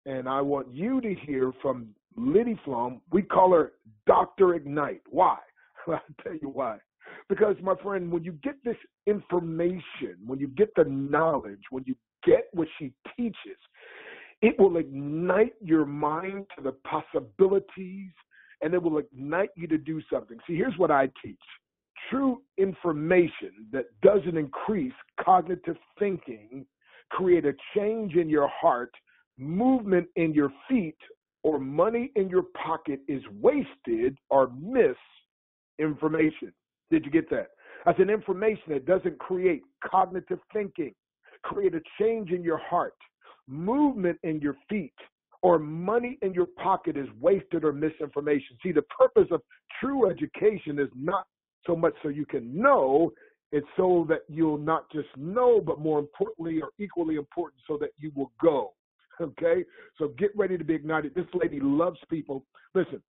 And I want you to hear from Lidy Flom. We call her Dr. Ignite. Why? I'll tell you why. Because, my friend, when you get this information, when you get the knowledge, when you get what she teaches, it will ignite your mind to the possibilities, and it will ignite you to do something. See, here's what I teach. True information that doesn't increase cognitive thinking, create a change in your heart, movement in your feet, or money in your pocket is wasted or misinformation. Did you get that? That's an information that doesn't create cognitive thinking, create a change in your heart, movement in your feet, or money in your pocket is wasted or misinformation. See, the purpose of true education is not so much so you can know, it's so that you'll not just know, but more importantly or equally important, so that you will go. Okay? So get ready to be ignited. This lady loves people. Listen,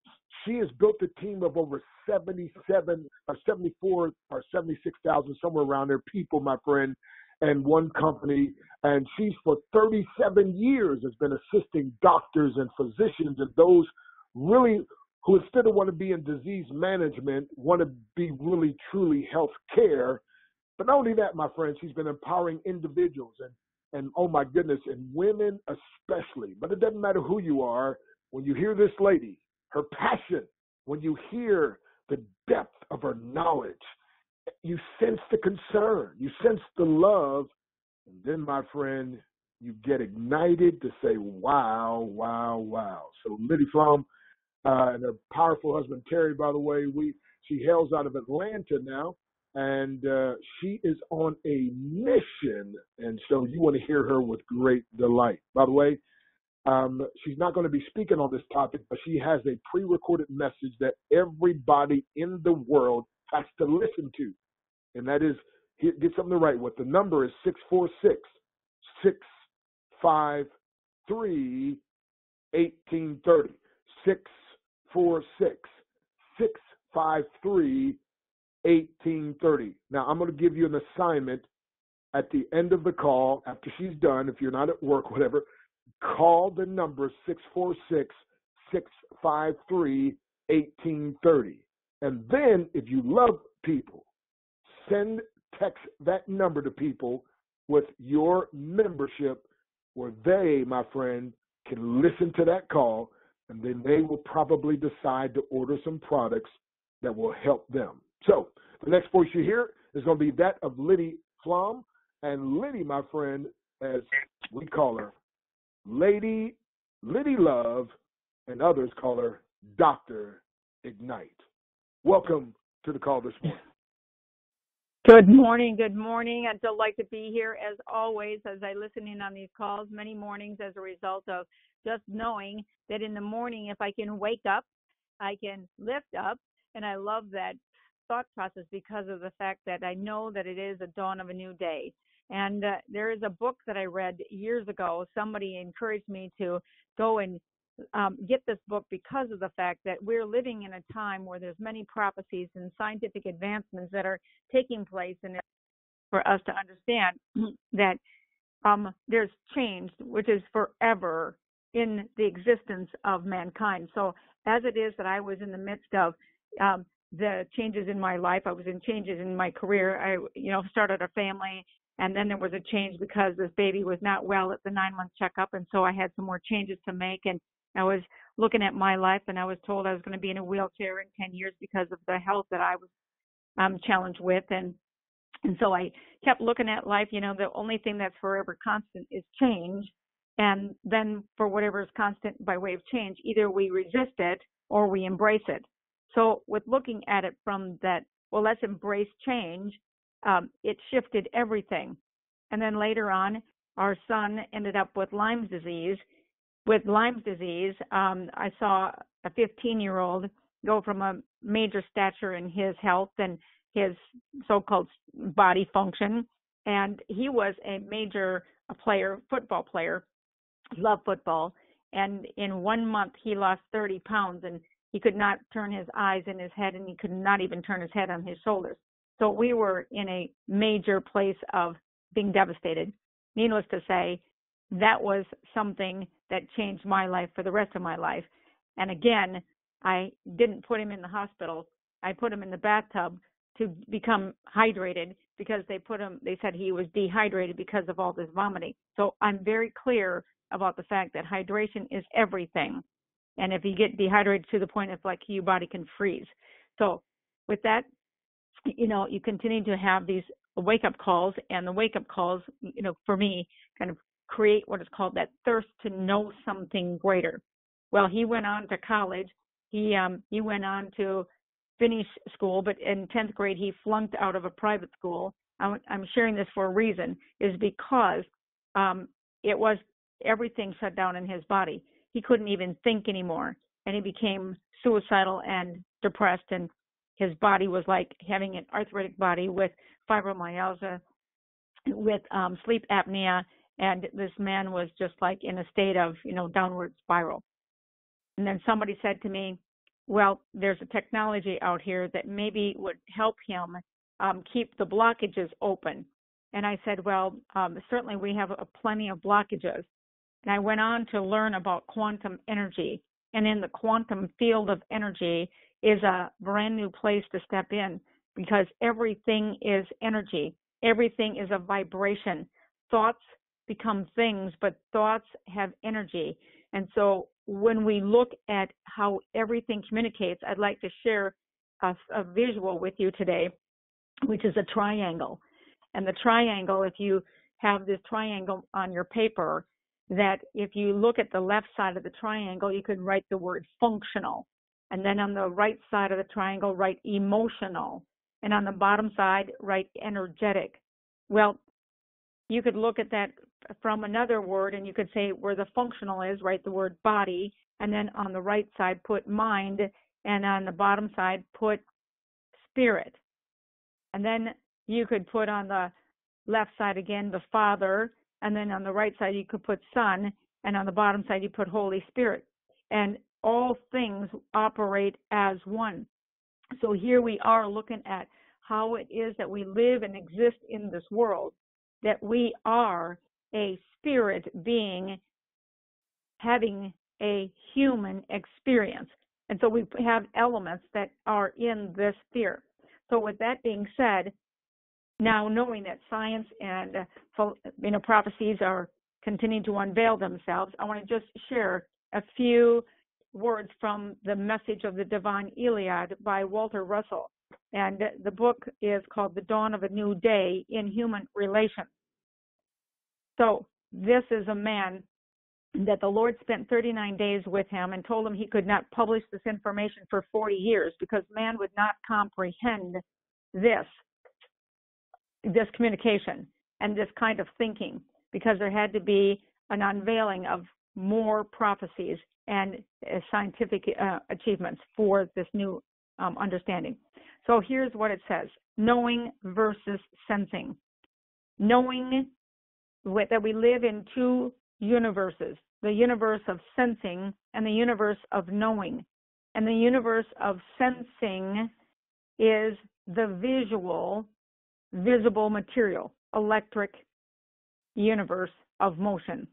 she has built a team of over 77 or 74 or 76,000, somewhere around there, people, my friend, and one company. And she's for 37 years has been assisting doctors and physicians and those really who instead of want to be in disease management, want to be really, truly health care. But not only that, my friend, she's been empowering individuals and oh my goodness, and women especially. But it doesn't matter who you are. When you hear this lady, her passion, when you hear the depth of her knowledge, you sense the concern, you sense the love, and then, my friend, you get ignited to say, wow, wow, wow. So Lidy Flom and her powerful husband, Terry, by the way, she hails out of Atlanta now, and she is on a mission, and so you want to hear her with great delight. By the way, she's not going to be speaking on this topic, but she has a pre-recorded message that everybody in the world has to listen to, and that is, get something to write with. The number is 646-653-1830. 646-653-1830. Now, I'm going to give you an assignment at the end of the call, after she's done, if you're not at work, whatever, call the number 646-653-1830. And then, if you love people, text that number to people with your membership where they, my friend, can listen to that call, and then they will probably decide to order some products that will help them. So the next voice you hear is going to be that of Lidy Flom. And Lidy, my friend, as we call her, Lidy Love, and others call her Dr. Ignite. Welcome to the call this morning. Good morning. Good morning. I'd like to be here as always as I listen in on these calls many mornings as a result of just knowing that in the morning, if I can wake up, I can lift up. And I love that thought process because of the fact that I know that it is a dawn of a new day. And there is a book that I read years ago. Somebody encouraged me to go and get this book because of the fact that we're living in a time where there's many prophecies and scientific advancements that are taking place, and for us to understand that there's change, which is forever in the existence of mankind. So as it is that I was in the midst of the changes in my life, I was in changes in my career. I, started a family, and then there was a change because this baby was not well at the 9-month checkup, and so I had some more changes to make. And I was looking at my life, and I was told I was going to be in a wheelchair in 10 years because of the health that I was challenged with. And so I kept looking at life. The only thing that's forever constant is change. And then for whatever is constant by way of change, either we resist it or we embrace it. So with looking at it from that, well, let's embrace change, it shifted everything. And then later on, our son ended up with Lyme's disease. With Lyme's disease, I saw a 15-year-old go from a major stature in his health and his so-called body function, and he was a major player, football player, loved football, and in 1 month he lost 30 pounds, and he could not turn his eyes in his head, and he could not even turn his head on his shoulders. So we were in a major place of being devastated. Needless to say, that was something that changed my life for the rest of my life. And again, I didn't put him in the hospital. I put him in the bathtub to become hydrated because they said he was dehydrated because of all this vomiting. So I'm very clear about the fact that hydration is everything. And if you get dehydrated to the point of like your body can freeze. So with that, you continue to have these wake-up calls, and the wake-up calls, for me, kind of create what is called that thirst to know something greater. Well, he went on to college. He went on to finish school, but in 10th grade, he flunked out of a private school. I'm sharing this for a reason, is because it was everything shut down in his body. He couldn't even think anymore, and he became suicidal and depressed, and his body was like having an arthritic body with fibromyalgia, with sleep apnea, and this man was just like in a state of, downward spiral. And then somebody said to me, well, there's a technology out here that maybe would help him keep the blockages open. And I said, well, certainly we have plenty of blockages. And I went on to learn about quantum energy. And in the quantum field of energy is a brand new place to step in, because everything is energy. Everything is a vibration. Thoughts become things, but thoughts have energy. And so when we look at how everything communicates, I'd like to share a visual with you today, which is a triangle. And the triangle, if you have this triangle on your paper, that if you look at the left side of the triangle, you could write the word functional. And then on the right side of the triangle, write emotional. And on the bottom side, write energetic. Well, you could look at that from another word, and you could say where the functional is, write the word body, and then on the right side put mind, and on the bottom side put spirit. And then you could put on the left side again the Father, and then on the right side you could put Son, and on the bottom side you put Holy Spirit. And all things operate as one. So here we are looking at how it is that we live and exist in this world, that we are a spirit being having a human experience. And so we have elements that are in this sphere. So with that being said, now knowing that science and prophecies are continuing to unveil themselves, I want to just share a few words from the Message of the Divine Iliad by Walter Russell. And the book is called The Dawn of a New Day in Human Relations. So this is a man that the Lord spent 39 days with him and told him he could not publish this information for 40 years because man would not comprehend this communication and this kind of thinking, because there had to be an unveiling of more prophecies and scientific achievements for this new understanding. So here's what it says: knowing versus sensing. Knowing that we live in two universes, the universe of sensing and the universe of knowing. And the universe of sensing is the visible material, electric universe of motion,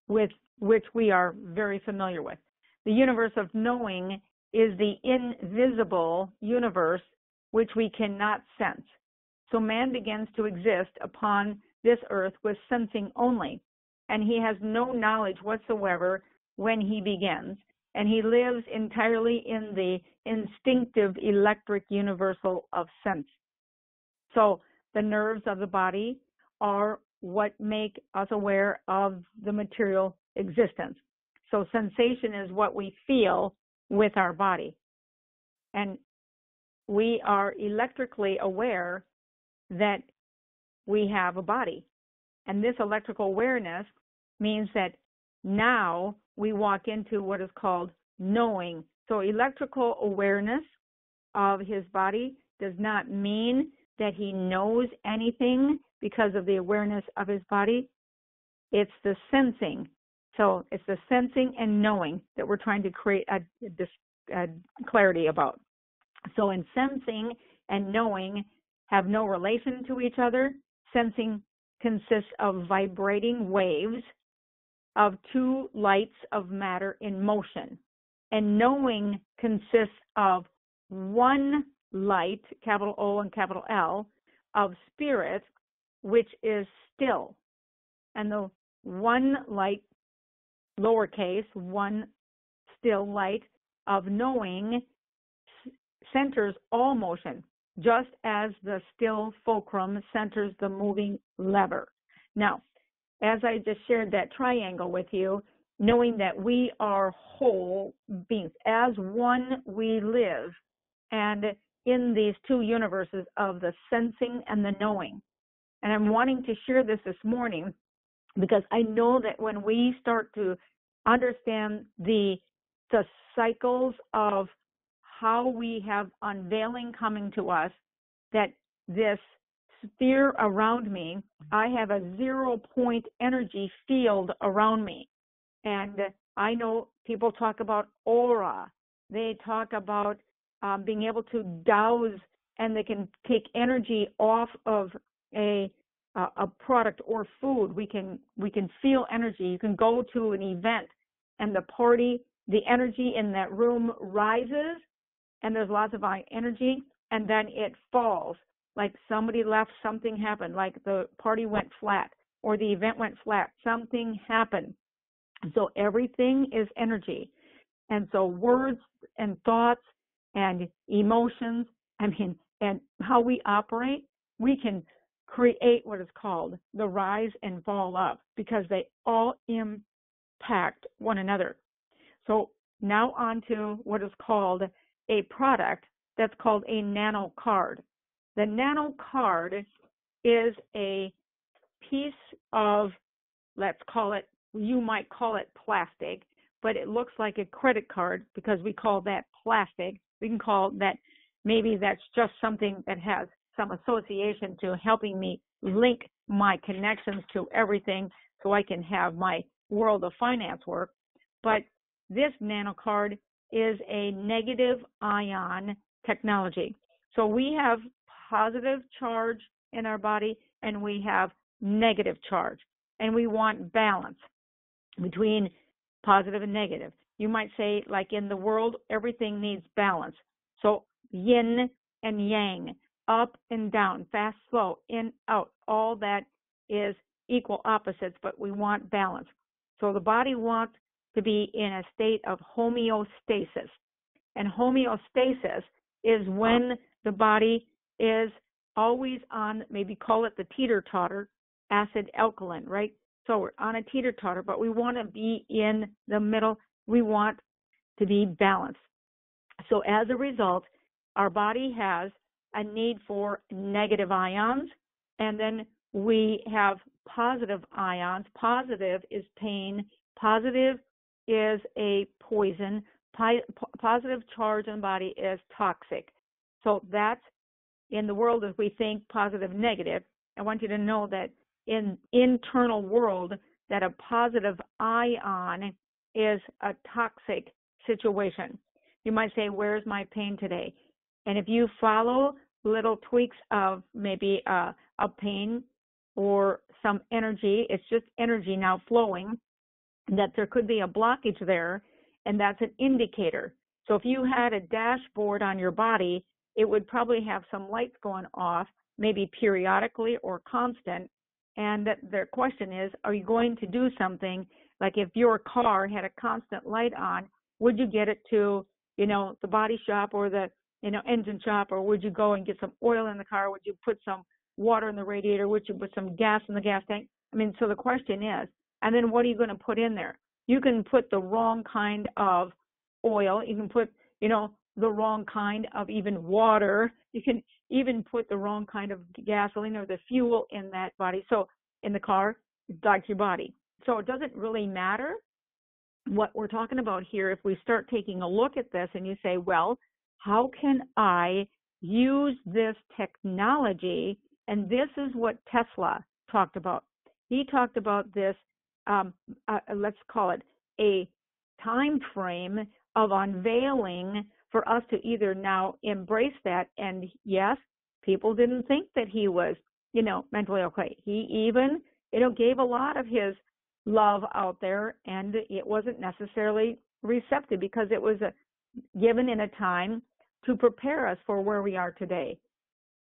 with which we are very familiar with. The universe of knowing is the invisible universe which we cannot sense. So man begins to exist upon this earth with sensing only, and he has no knowledge whatsoever when he begins, and he lives entirely in the instinctive electric universal of sense. So the nerves of the body are what make us aware of the material existence. So sensation is what we feel with our body. And we are electrically aware that we have a body. And this electrical awareness means that now we walk into what is called knowing. So electrical awareness of his body does not mean that he knows anything because of the awareness of his body. It's the sensing. So it's the sensing and knowing that we're trying to create a clarity about. So in sensing and knowing have no relation to each other. Sensing consists of vibrating waves of two lights of matter in motion. And knowing consists of one light, capital O and capital L, of spirit, which is still. And the one light, lowercase, one still light of knowing centers all motion, just as the still fulcrum centers the moving lever. Now, as I just shared that triangle with you, knowing that we are whole beings, as one we live, and in these two universes of the sensing and the knowing. And I'm wanting to share this morning because I know that when we start to understand the cycles of how we have unveiling coming to us, that this sphere around me, I have a 0-point energy field around me. And I know people talk about aura. They talk about being able to douse, and they can take energy off of a product or food. We can feel energy. You can go to an event and the energy in that room rises, and there's lots of energy, and then it falls. Like somebody left, something happened, like the party went flat or the event went flat, something happened. So everything is energy. And so words and thoughts and emotions, and how we operate, we can create what is called the rise and fall of, because they all impact one another. So now on to what is called a product that's called a nano card. The nano card is a piece of, let's call it, you might call it plastic, but it looks like a credit card because we call that plastic. We can call that, maybe that's just something that has some association to helping me link my connections to everything so I can have my world of finance work. But this nano card is a negative ion technology. So we have positive charge in our body and we have negative charge, and we want balance between positive and negative. You might say, like in the world, everything needs balance. So yin and yang, up and down, fast, slow, in, out, all that is equal opposites, but we want balance. So the body wants to be in a state of homeostasis. And homeostasis is when the body is always on, maybe call it the teeter-totter, acid alkaline, right? So we're on a teeter-totter, but we want to be in the middle. We want to be balanced. So as a result, our body has a need for negative ions, and then we have positive ions. Positive is pain. Positive is a poison. Positive charge in the body is toxic. So that's in the world as we think positive, negative. I want you to know that in internal world that a positive ion is a toxic situation. You might say, where's my pain today? And if you follow little tweaks of maybe a pain or some energy, it's just energy now flowing, that there could be a blockage there, and that's an indicator. So if you had a dashboard on your body, it would probably have some lights going off, maybe periodically or constant. And the question is, are you going to do something? Like if your car had a constant light on, would you get it to, the body shop or the, engine shop, or would you go and get some oil in the car? Would you put some water in the radiator? Would you put some gas in the gas tank? So the question is, and then what are you going to put in there? You can put the wrong kind of oil. You can put, the wrong kind of even water. You can even put the wrong kind of gasoline or the fuel in that body. So in the car, like your body. So it doesn't really matter what we're talking about here. If we start taking a look at this and you say, well, how can I use this technology? And this is what Tesla talked about. He talked about this, let's call it a time frame of unveiling for us to either now embrace that. And yes, people didn't think that he was, mentally okay. He even, gave a lot of his love out there, and it wasn't necessarily receptive because it was given in a time to prepare us for where we are today.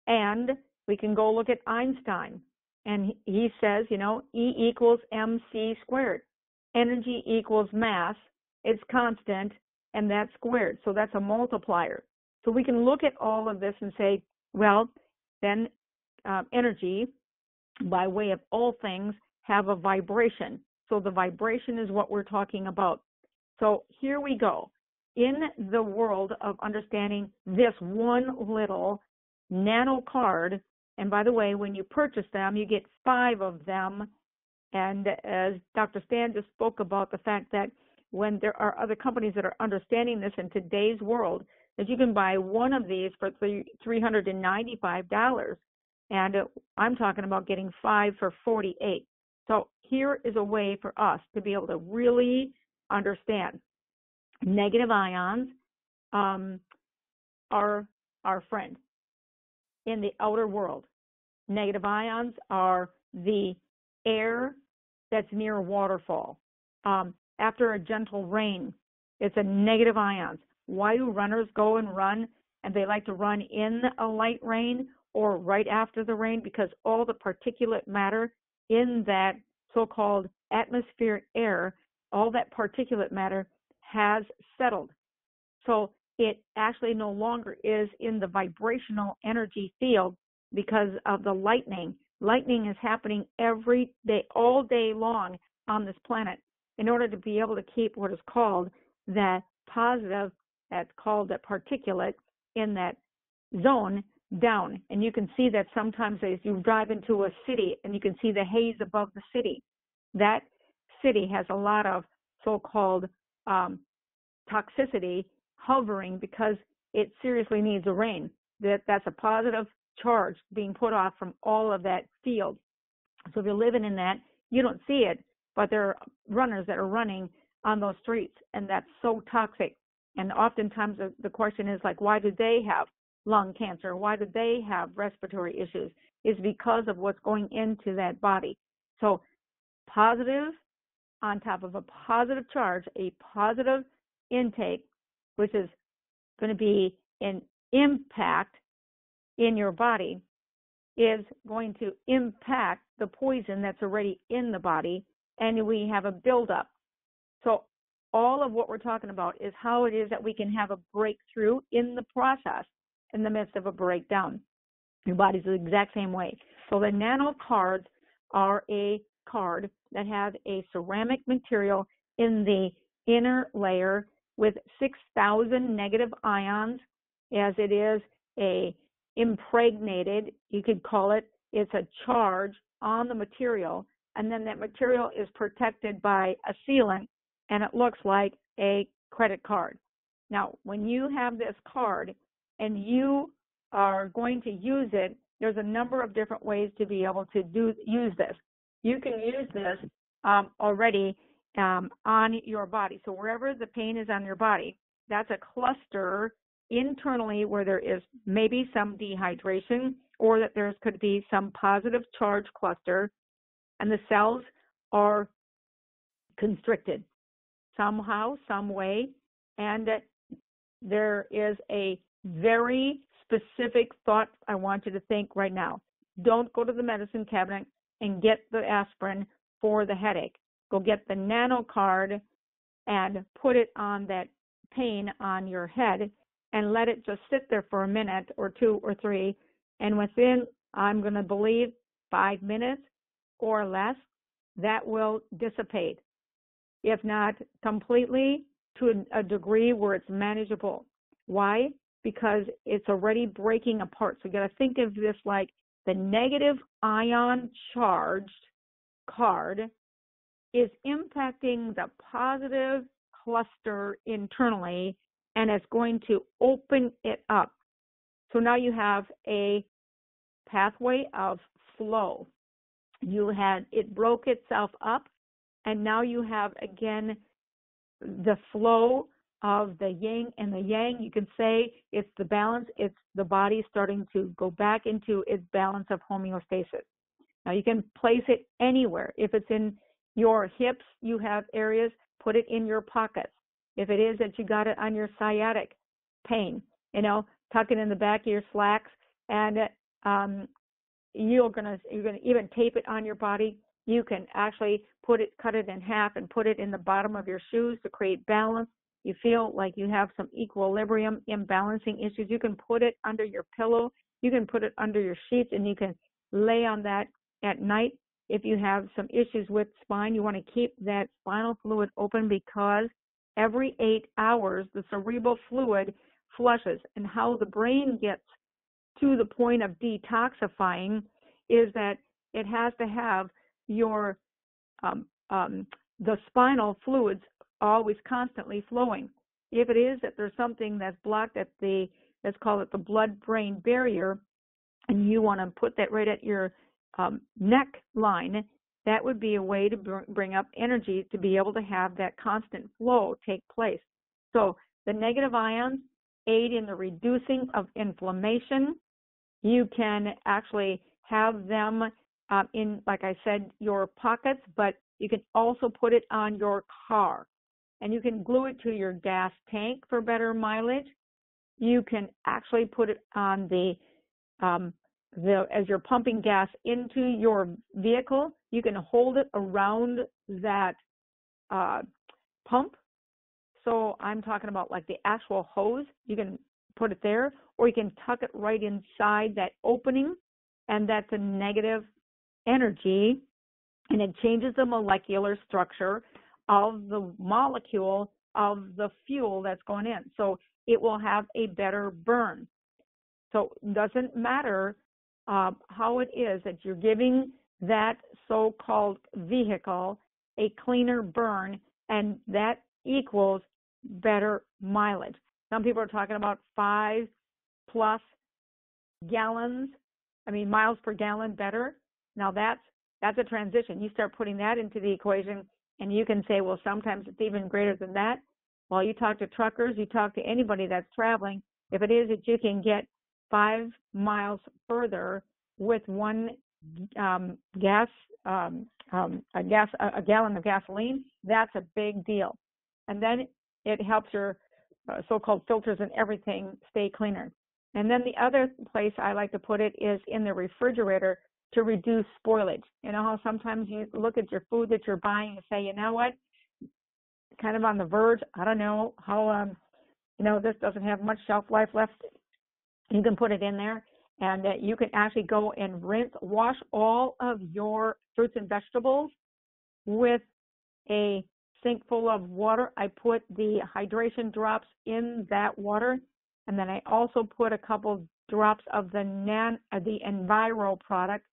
And we can go look at Einstein, and he says, E equals mc squared. Energy equals mass. It's constant, and that's squared. So that's a multiplier. So we can look at all of this and say, well, then energy, by way of all things, have a vibration. So the vibration is what we're talking about. So here we go. In the world of understanding this one little nano card, and by the way, when you purchase them, you get 5 of them. And as Dr. Stan just spoke about the fact that when there are other companies that are understanding this in today's world, that you can buy one of these for $395. And I'm talking about getting 5 for $48. So here is a way for us to be able to really understand negative ions are our friend in the outer world. Negative ions are the air that's near a waterfall. After a gentle rain, it's a negative ions. Why do runners go and run, and they like to run in a light rain or right after the rain? Because all the particulate matter in that so-called atmospheric air, all that particulate matter has settled. So it actually no longer is in the vibrational energy field because of the lightning. Lightning is happening every day, all day long on this planet in order to be able to keep what is called that positive, that's called that particulate in that zone down. And you can see that sometimes as you drive into a city and you can see the haze above the city. That city has a lot of so-called toxicity hovering because it seriously needs a rain. That's a positive charge being put off from all of that field. So if you're living in that, you don't see it, but there are runners that are running on those streets, and that's so toxic. And oftentimes the question is like, why do they have lung cancer? Why do they have respiratory issues? It's because of what's going into that body. So positive on top of a positive charge, a positive intake, which is going to be an impact in your body, is going to impact the poison that's already in the body, and we have a buildup. So all of what we're talking about is how it is that we can have a breakthrough in the process in the midst of a breakdown. Your body's the exact same way. So the nano cards are a card that have a ceramic material in the inner layer with 6,000 negative ions, as it is a impregnated, you could call it, it's a charge on the material, and then that material is protected by a sealant, and it looks like a credit card. Now, when you have this card and you are going to use it, there's a number of different ways to be able to use this. You can use this already on your body. So wherever the pain is on your body, that's a cluster internally where there is maybe some dehydration, or that there could be some positive charge cluster, and the cells are constricted somehow, some way, and there is a very specific thought I want you to think right now. Don't go to the medicine cabinet and get the aspirin for the headache. Go get the nano card and put it on that pain on your head and let it just sit there for a minute or 2 or 3. And within, I'm going to believe, 5 minutes or less, that will dissipate. If not completely, to a degree where it's manageable. Why? Because it's already breaking apart. So you got to think of this like the negative ion charged card is impacting the positive cluster internally, and it's going to open it up. So now you have a pathway of flow. It broke itself up, and now you have again the flow of the yin and the yang. You can say it's the balance. It's the body starting to go back into its balance of homeostasis. Now you can place it anywhere. If it's in your hips, you have areas, put it in your pockets. If it is that you got it on your sciatic pain, tuck it in the back of your slacks, and you're gonna even tape it on your body. You can actually cut it in half and put it in the bottom of your shoes to create balance. You feel like you have some equilibrium imbalancing issues. You can put it under your pillow. You can put it under your sheets, and you can lay on that at night. If you have some issues with spine, you want to keep that spinal fluid open, because every 8 hours the cerebral fluid flushes. And how the brain gets to the point of detoxifying is that it has to have your the spinal fluids always constantly flowing. If it is that there's something that's blocked at let's call it the blood-brain barrier, and you want to put that right at your neck line, that would be a way to bring up energy to be able to have that constant flow take place. So the negative ions aid in the reducing of inflammation. You can actually have them in, like I said, your pockets, but you can also put it on your car. And you can glue it to your gas tank for better mileage. You can actually put it on as you're pumping gas into your vehicle, you can hold it around that pump. So I'm talking about like the actual hose. You can put it there, or you can tuck it right inside that opening, and that's a negative energy, and it changes the molecular structure of the molecule of the fuel that's going in. So it will have a better burn. So it doesn't matter how it is that you're giving that so-called vehicle a cleaner burn, and that equals better mileage. Some people are talking about 5+ miles per gallon better. Now that's a transition. You start putting that into the equation, and you can say, well, sometimes it's even greater than that. Well, you talk to truckers, you talk to anybody that's traveling. If it is that you can get 5 miles further with one a gallon of gasoline, that's a big deal. And then it helps your so-called filters and everything stay cleaner. And then the other place I like to put it is in the refrigerator to reduce spoilage. You know how sometimes you look at your food that you're buying and say, you know what, kind of on the verge, I don't know how, this doesn't have much shelf life left. You can put it in there, and you can actually go and wash all of your fruits and vegetables with a sink full of water. I put the hydration drops in that water, and then I also put a couple drops of the Enviro product,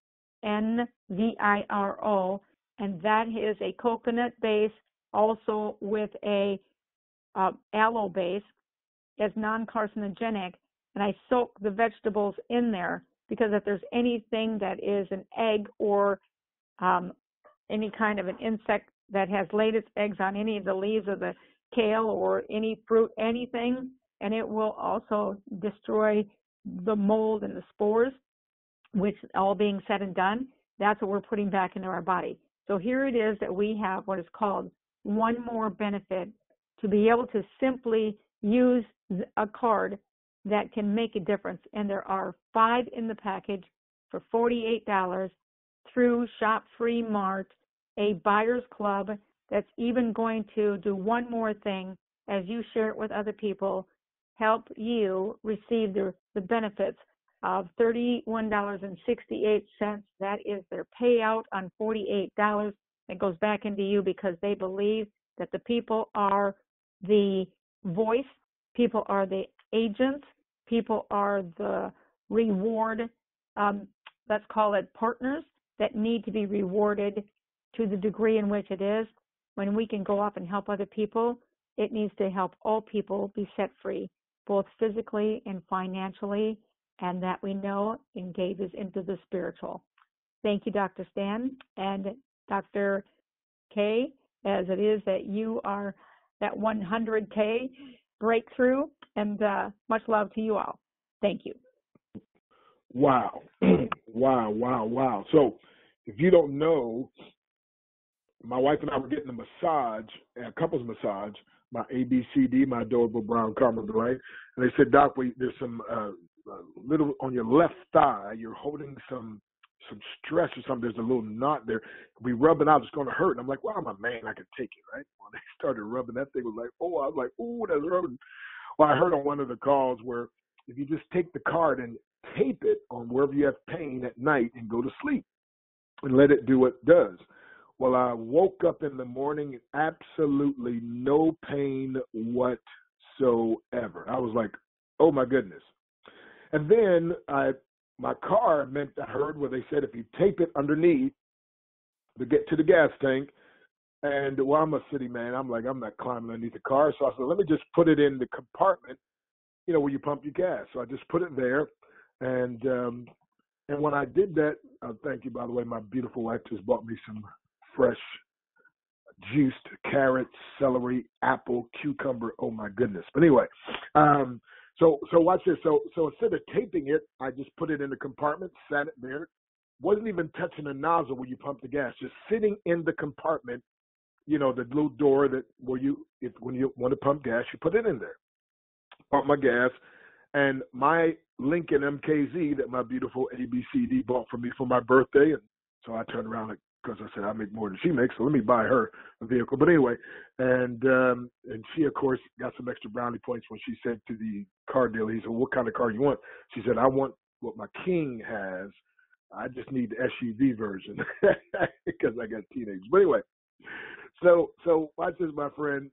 Nviro, and that is a coconut base, also with a aloe base, as non-carcinogenic. And I soak the vegetables in there, because if there's anything that is an egg or any kind of an insect that has laid its eggs on any of the leaves of the kale or any fruit, anything, and it will also destroy the mold and the spores, which all being said and done, that's what we're putting back into our body. So here it is that we have what is called one more benefit, to be able to simply use a card that can make a difference. And there are 5 in the package for $48 through Shop Free Mart, a buyer's club that's even going to do one more thing as you share it with other people, help you receive the benefits of $31.68. That is their payout on $48 that goes back into you, because they believe that the people are the voice, people are the agents, people are the reward, let's call it partners, that need to be rewarded to the degree in which it is. When we can go off and help other people, it needs to help all people be set free, both physically and financially, and that we know engages into the spiritual. Thank you, Dr. Stan and Dr. K, as it is that you are that 100K breakthrough, and much love to you all. Thank you. Wow. Wow. So if you don't know, my wife and I were getting a massage, a couple's massage, my ABCD, my adorable brown caramel delight. And they said, Doc, there's some little on your left thigh. You're holding some stress or something. There's a little knot there. We rub it out. It's going to hurt. And I'm like, well, I'm a man. I can take it, right? When they started rubbing, that thing was like, oh, I was like, oh, that's hurting. Well, I heard on one of the calls where if you just take the card and tape it on wherever you have pain at night and go to sleep and let it do what it does. Well, I woke up in the morning, absolutely no pain whatsoever. I was like, oh, my goodness. And then my car I heard where they said if you tape it underneath to get to the gas tank, and well, I'm a city man. I'm like, I'm not climbing underneath the car. So I said, let me just put it in the compartment, where you pump your gas. So I just put it there. And when I did that, thank you, by the way, my beautiful wife just bought me some fresh juiced carrots, celery, apple, cucumber. Oh my goodness. But anyway, so watch this. So instead of taping it, I just put it in the compartment, sat it there. Wasn't even touching the nozzle where you pump the gas, just sitting in the compartment, the little door that when you want to pump gas, you put it in there. Pump my gas, and my Lincoln MKZ that my beautiful ABCD bought for me for my birthday, and so I turned around because I said I make more than she makes, so let me buy her a vehicle. But anyway, and she of course got some extra brownie points when she said to the car dealer, he said, "What kind of car you want?" She said, "I want what my King has. I just need the SUV version because I got teenagers." But anyway, so watch this, my friend.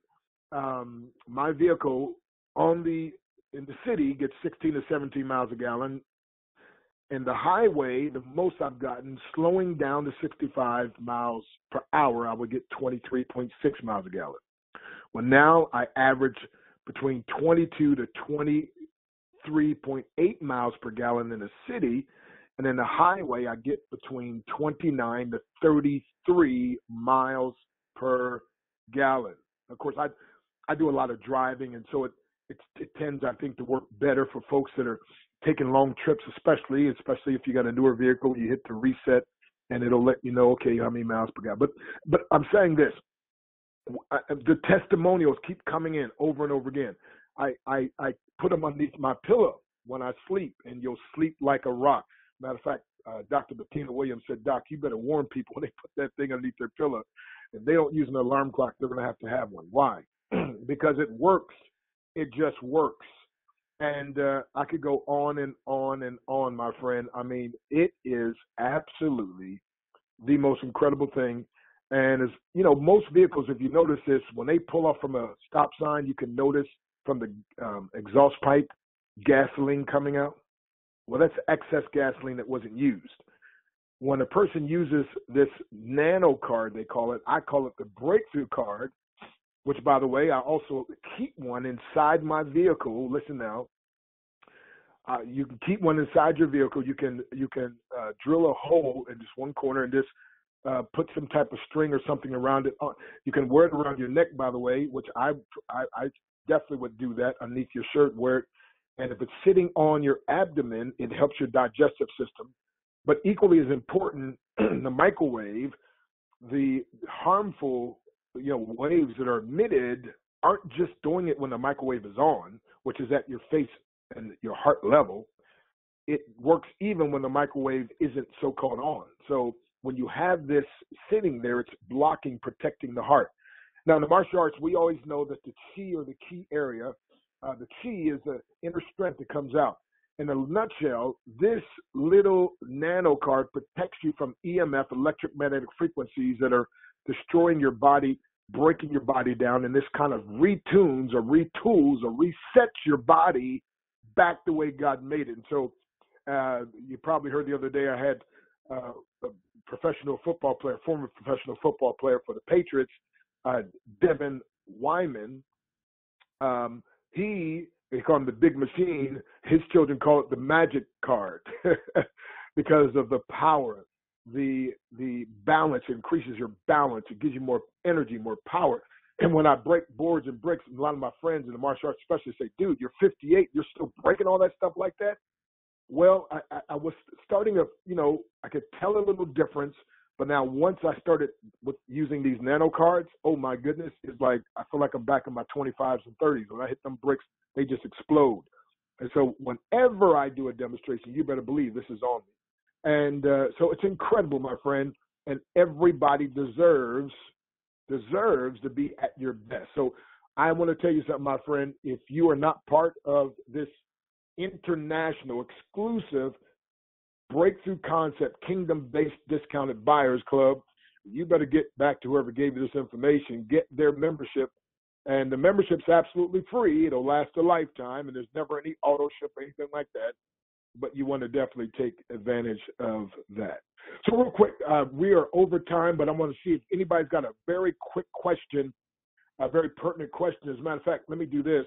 My vehicle in the city gets 16 to 17 miles a gallon. In the highway, the most I've gotten, slowing down to 65 miles per hour, I would get 23.6 miles a gallon. Well, now I average between 22 to 23.8 miles per gallon in the city. And in the highway, I get between 29 to 33 miles per gallon. Of course, I do a lot of driving, and so it tends, I think, to work better for folks that are taking long trips, especially if you got a newer vehicle. You hit the reset, and it'll let you know, okay, how many miles per gallon. But I'm saying this: the testimonials keep coming in over and over again. I put them underneath my pillow when I sleep, and you'll sleep like a rock. Matter of fact, Dr. Bettina Williams said, "Doc, you better warn people when they put that thing underneath their pillow. If they don't use an alarm clock, they're going to have one. Why? Because it works. It just works." And I could go on and on and on, my friend. I mean, it is absolutely the most incredible thing. And as you know, most vehicles, if you notice this, when they pull off from a stop sign, you can notice from the exhaust pipe gasoline coming out. Well, that's excess gasoline that wasn't used. When a person uses this Nano card, they call it, I call it the breakthrough card, which, by the way, I also keep one inside my vehicle. Listen now, you can keep one inside your vehicle. You can drill a hole in just one corner and just put some type of string or something around it. You can wear it around your neck, by the way, which I definitely would do that underneath your shirt. Wear it, and if it's sitting on your abdomen, it helps your digestive system. But equally as important, the microwave, the harmful waves that are emitted aren't just doing it when the microwave is on, which is at your face and your heart level. It works even when the microwave isn't so-called on. So when you have this sitting there, it's blocking, protecting the heart. Now, in the martial arts, we always know that the chi, or the key area, the chi is the inner strength that comes out. In a nutshell, this little nano card protects you from EMF, electromagnetic frequencies, that are destroying your body, breaking your body down, and this kind of retunes or retools or resets your body back the way God made it. And so you probably heard the other day I had a professional football player, former professional football player for the Patriots, Devin Wyman. They call him the big machine. His children call it the magic card because of the power, the balance. It increases your balance. It gives you more energy, more power. And when I break boards and bricks, a lot of my friends in the martial arts especially say, "Dude, you're 58. You're still breaking all that stuff like that?" Well, I was starting to, I could tell a little difference But now once I started with using these Nano cards, oh my goodness, it's like I feel like I'm back in my 25s and 30s. When I hit them bricks, they just explode. And so whenever I do a demonstration, you better believe this is on me. And so it's incredible, my friend. And everybody deserves to be at your best. So I want to tell you something, my friend. If you are not part of this international exclusive breakthrough concept kingdom-based discounted buyers club, you better get back to whoever gave you this information, get their membership. And the membership's absolutely free. It'll last a lifetime, and there's never any auto ship or anything like that. But you want to definitely take advantage of that. So real quick, we are over time, but I want to see if anybody's got a very quick question, a very pertinent question. As a matter of fact, let me do this.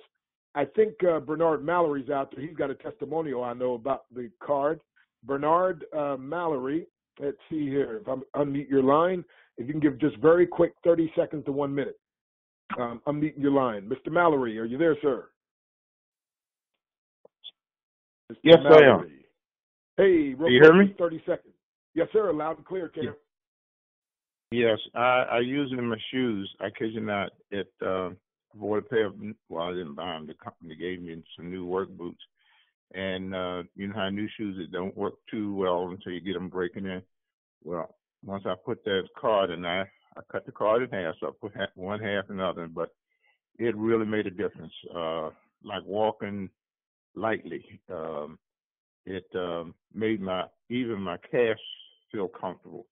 I think Bernard Mallory's out there. He's got a testimonial I know about the card. Bernard Mallory, let's see here. If I'm unmute your line, if you can give just very quick 30 seconds to 1 minute. Unmute your line. Mr. Mallory, are you there, sir? Mr. Yes, Mallory. I am. Hey, real Do you quick, hear me? 30 seconds. Yes, sir. Loud and clear, Cam. Yes, I use it in my shoes. I kid you not. I bought a pair of, well, I didn't buy them. The company gave me some new work boots. And you know how new shoes, it don't work too well until you get them breaking in. Well, once I put that card in, I cut the card in half, so I put one half in the other, but it really made a difference. Like walking lightly. It made even my calves feel comfortable.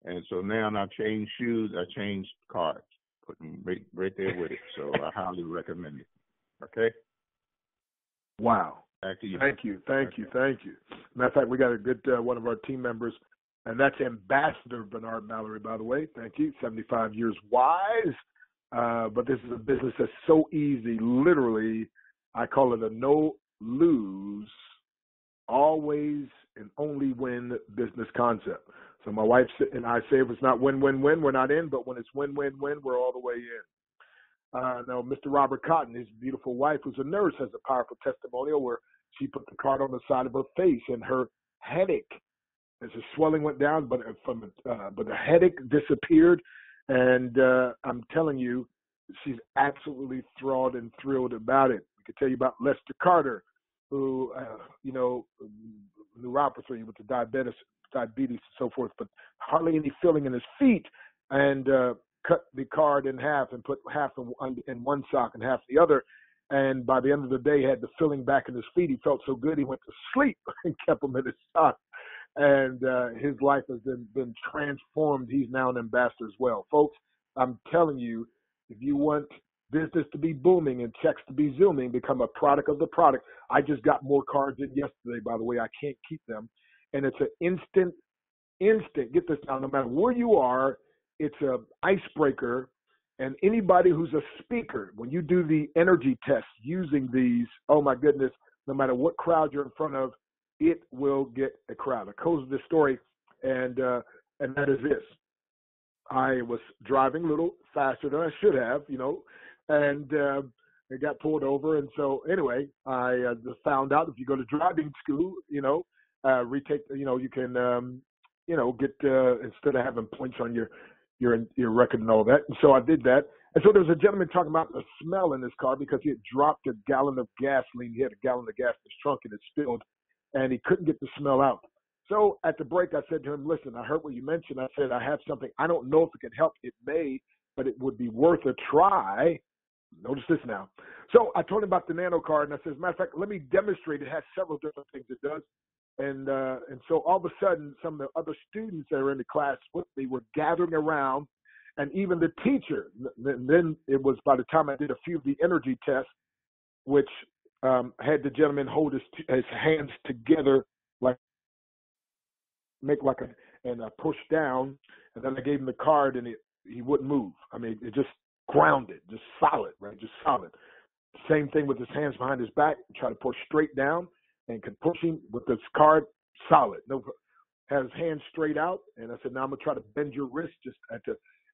And so now I change shoes, I change cards, put them right there with it. So I highly recommend it. Okay? Wow. Back to you. Thank you. Matter of fact, we got a good one of our team members, and that's Ambassador Bernard Mallory, by the way. Thank you. 75 years wise. But this is a business that's so easy. Literally, I call it a no-lose, always and only win business concept. So my wife and I say if it's not win-win-win, we're not in. But when it's win-win-win, we're all the way in. Now, Mr. Robert Cotton, his beautiful wife, who's a nurse, has a powerful testimonial where she put the card on the side of her face, and her headache, as the swelling went down, but the headache disappeared. And I'm telling you, she's absolutely enthralled and thrilled about it. I could tell you about Lester Carter, who, neuropathy with the diabetes and so forth, but hardly any feeling in his feet, and cut the card in half and put half in one sock and half the other. And by the end of the day, had the filling back in his feet. He felt so good, he went to sleep and kept them in his sock. And his life has been transformed. He's now an ambassador as well. Folks, I'm telling you, if you want business to be booming and checks to be zooming, become a product of the product. I just got more cards in yesterday, by the way. I can't keep them. And it's an instant, get this now, no matter where you are, it's an icebreaker. And anybody who's a speaker, when you do the energy test using these, oh my goodness, no matter what crowd you're in front of, it will get a crowd. I close this story, and that is this. I was driving a little faster than I should have, and it got pulled over. And so anyway, I just found out if you go to driving school, retake, you can, get instead of having points on your record and all that. And so I did that. And so there was a gentleman talking about the smell in his car because he had dropped a gallon of gasoline. He had a gallon of gas in his trunk and it spilled, and he couldn't get the smell out. So at the break, I said to him, listen, I heard what you mentioned. I said, I have something. I don't know if it can help. It may, but it would be worth a try. Notice this now. So I told him about the Nano card, and I said, as a matter of fact, let me demonstrate. It has several different things it does. And so all of a sudden, some of the other students that were in the class with me were gathering around, and even the teacher. And then it was by the time I did a few of the energy tests, which had the gentleman hold his hands together, like make like and push down, and then I gave him the card, and he wouldn't move. I mean, it just grounded, just solid, right? Just solid. Same thing with his hands behind his back, try to push straight down, and could push him with this card solid. No, had his hands straight out, and I said, now I'm gonna try to bend your wrist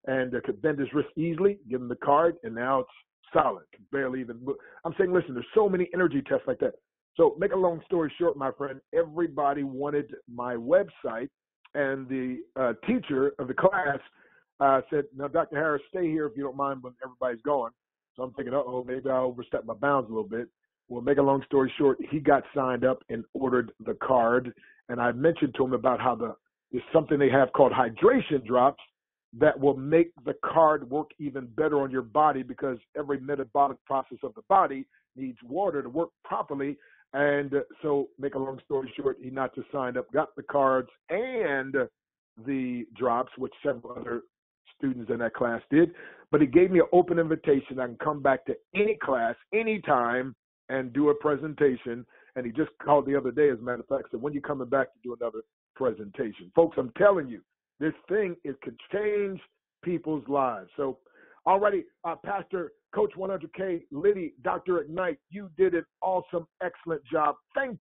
and could bend his wrist easily. Give him the card, and now it's solid, could barely even move. I'm saying, listen, there's so many energy tests like that. So make a long story short, my friend, everybody wanted my website, And the teacher of the class said, "Now, Dr. Harris, stay here if you don't mind when everybody's gone." So I'm thinking, uh-oh, maybe I overstepped my bounds a little bit. Well, make a long story short, he got signed up and ordered the card. And I mentioned to him about how there's something they have called hydration drops that will make the card work even better on your body, because every metabolic process of the body needs water to work properly. And so, make a long story short, he not just signed up, got the cards and the drops, which several other students in that class did. But he gave me an open invitation. I can come back to any class, anytime, and do a presentation. And he just called the other day, as a matter of fact, said, "When you coming back to do another presentation?" Folks, I'm telling you, this thing, it could change people's lives. So, already, Pastor, Coach 100K, Lidy, Dr. Ignite, you did an awesome, excellent job. Thank